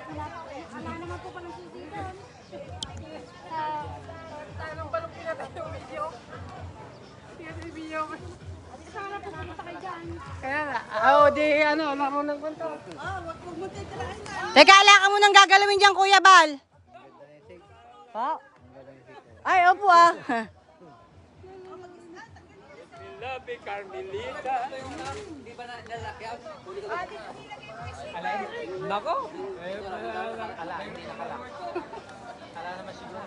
Wala naman po palang sisigan. Tanong pa nung pinatay yung video. Video. Sana po pumunta kayo dyan. Kaya na. Di ano, laro ng kwento. Wag pumunta yung tirahin na. Teka, ala ka munang gagalawin dyan, Kuya Bal. Pa? Ay, opo ah. Love Carmelita. Di ba na lalakyan? Nako. Hindi nakala. Ala naman siguro.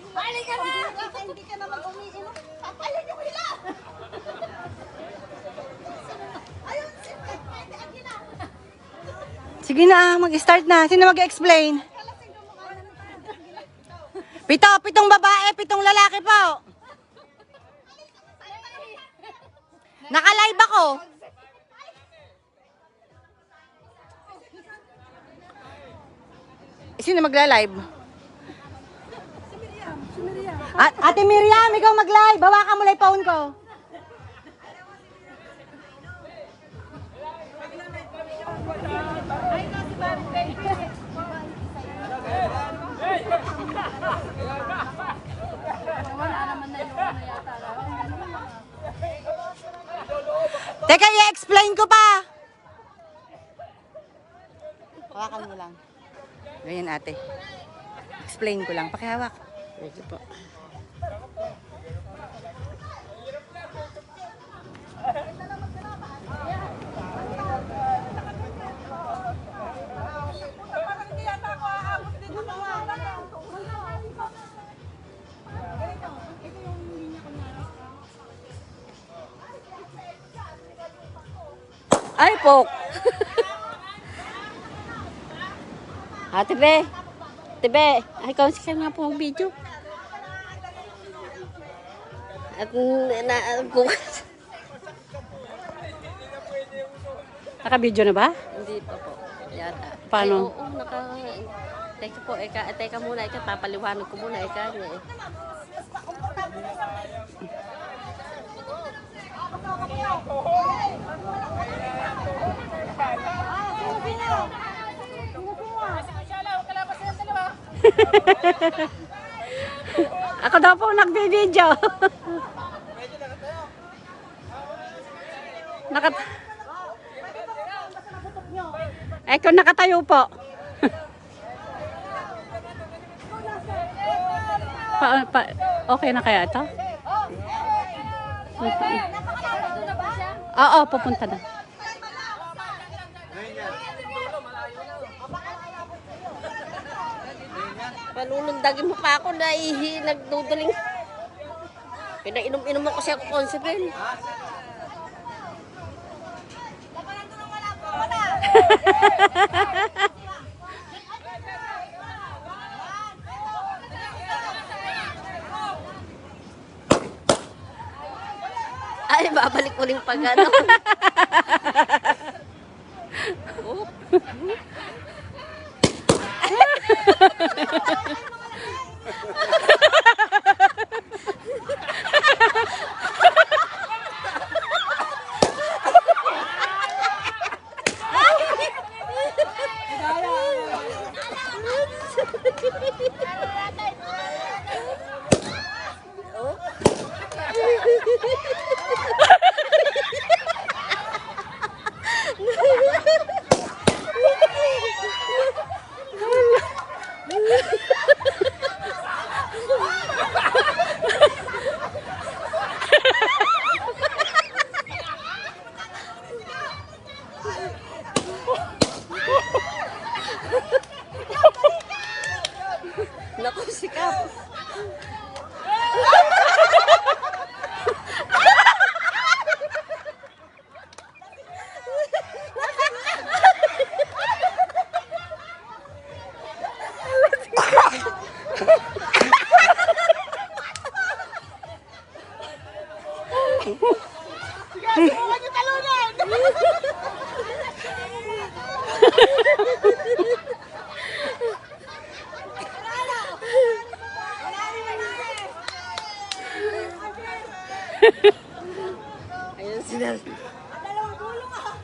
Balik ka na! Hindi ka naman umiinom. Papayan yung hila! Ayun, Sige na, mag-start na. Sino mag-explain? Pitong babae, 7 lalaki po. Naka-live ako. Sino magla-live? Ate Miriam, ikaw mag-live. Bawakan mo lang yung phone ko. Teka, i-explain ko pa. Hawakan mo lang. Ganyan ate. Explain ko lang. Pakihawak. Ito po. Ay, Pok! Ate Be! Ate Be! Ay, kaunsi nga po ang video. At bukas. Naka-video na ba? Hindi pa po. Yata. Paano? Ay, oo, Teka po, teka muna, papaliwanag ko muna, Ako daw po nagbi-video. Kung nakatayo po. Okay na kaya ito? Oo, pupunta na. Panunundagin mo pa ako, nagduduling. Pinainom-inom mo kasi ako consipin. Ay, babalik mo rin pag ano. Naku, sikap. Huwag niyo talunan! Ayun sila. Dalawang gulong ah!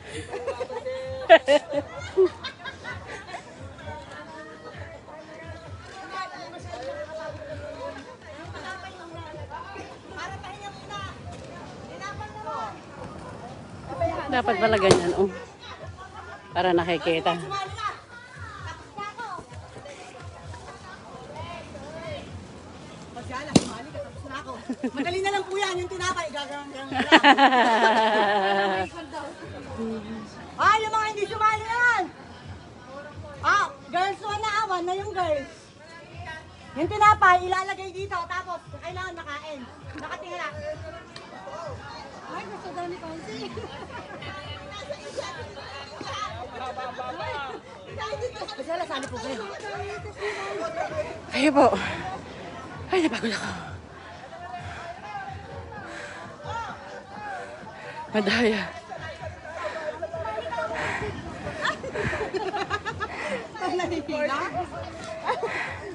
Dapat pala ganyan, oh. Para nakikita. Masyala, sumali ka, tapos na ako. Madali na lang po yan, yung tinapay, gagawin lang. Ay, yung mga hindi sumali yan! Ah, girls one na awan na yung girls. Yung tinapay, ilalagay dito, tapos kailangan nakain. Nakatingala. Ay, gusto daw ni Consi. Masyala, sali po kayo. Kayo po. Ay, napagod ako. Madaya.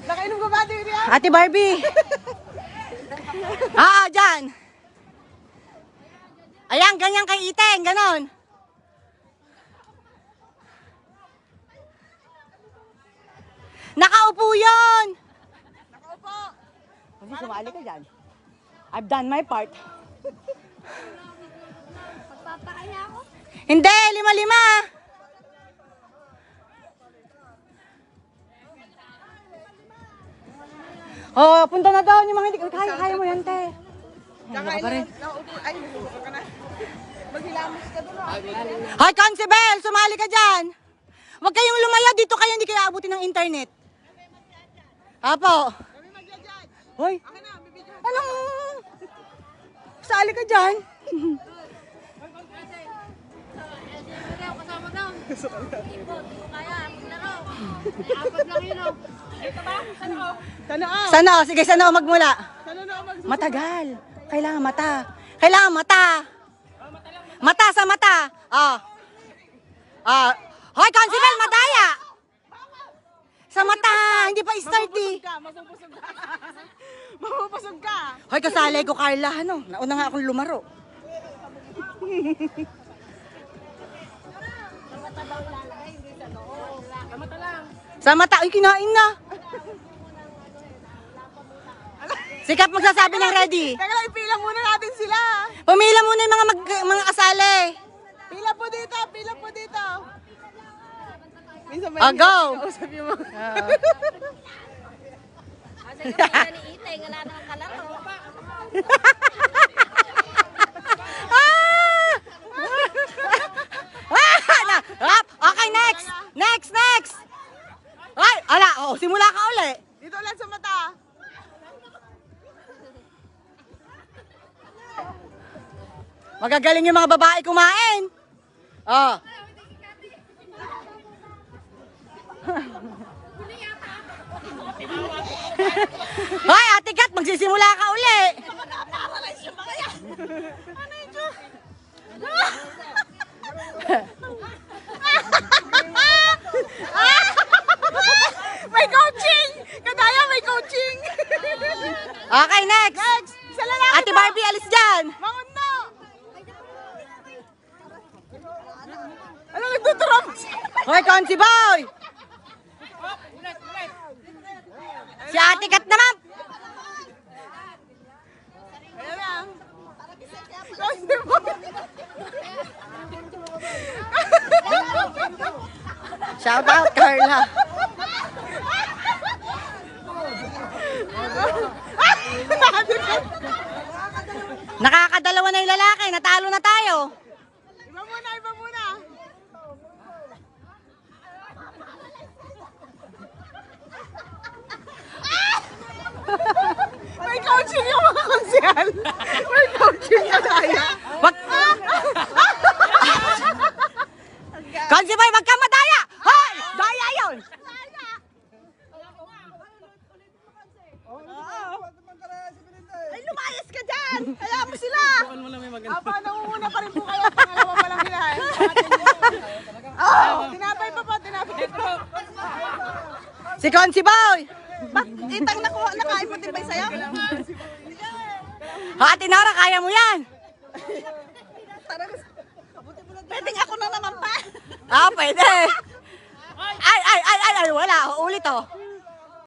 Nakainom ka ba, Dirian? Ate Barbie. Dyan. Ayan, ganyan kay Iteng, ganon. Nakaupo yun. Nakaupo. Kasi sumali ka dyan. I've done my part. Magpapakaya ako. Hindi, 5-5. Oh, punta na daw yung mga hindi. Kaya mo yan, te. Kaya pa rin. Ay, ka na. Maghilamos ka doon. Hoy, Constable, sumali ka dyan. Huwag kayong lumaya dito kayo, hindi kayo abutin ng internet. Apo. Hoy. Anong... Sali ka dyan. Kasama daw. Kaya, maglaro. Apat lang yun, oh. Ito ba? Sanoo? Sano? Sige, sano magmula. Matagal. Kailangan mata. Kailangan mata. Mata sa mata. Hoy, Constable, madaya. Sa mata, hindi pa start eh. Mamapasog ka. Hoy, kasali ko, Carla. Ano? Nauna nga akong lumaro. Sa mata, ay kinain na. Sikap magsasabi ng ready. Teka lang, ipila muna natin sila. Pumila muna yung mga kasali. Pila po dito, pila po dito. Minsan Go! kausap yung mga... Kasi yung ni Itay, wala nang kalaro. Okay, next! Next! Ay, ala, simula ka uli. Dito ulit sa mata. Magagaling yung mga babae kumain. Hoy, Ate Kat, magsisimula ka uli. May coaching! Kadaya, may coaching! Okay, next. Sa lalaki Ate Barbie, alis dyan. Mangundo! Ano nagtuturap? Hoy, Consi Boy. Si Ate Kat naman. Ayan lang. Consi Boy. Shout out, Carla. Nakakadalawa na yung lalaki. Natalo na tayo. Iba muna, iba muna. May coaching yung mga konsehal. May coaching na kaya. Wag... Consi Boy, wag kang madaya. Hoy! Daya yun. Ay, lumayas ka dyan! Kaya mo sila! Paano muna pa rin po kayo? Pangalawa pa lang nila. Tinapay pa po, tinapay pa po. Si Consi Boy. Itang nakain mo din ba sa'yo? Ate Nora, kaya mo yan. Pwedeng ako na naman pa. Pwede. Ay, wala. Ulit oh.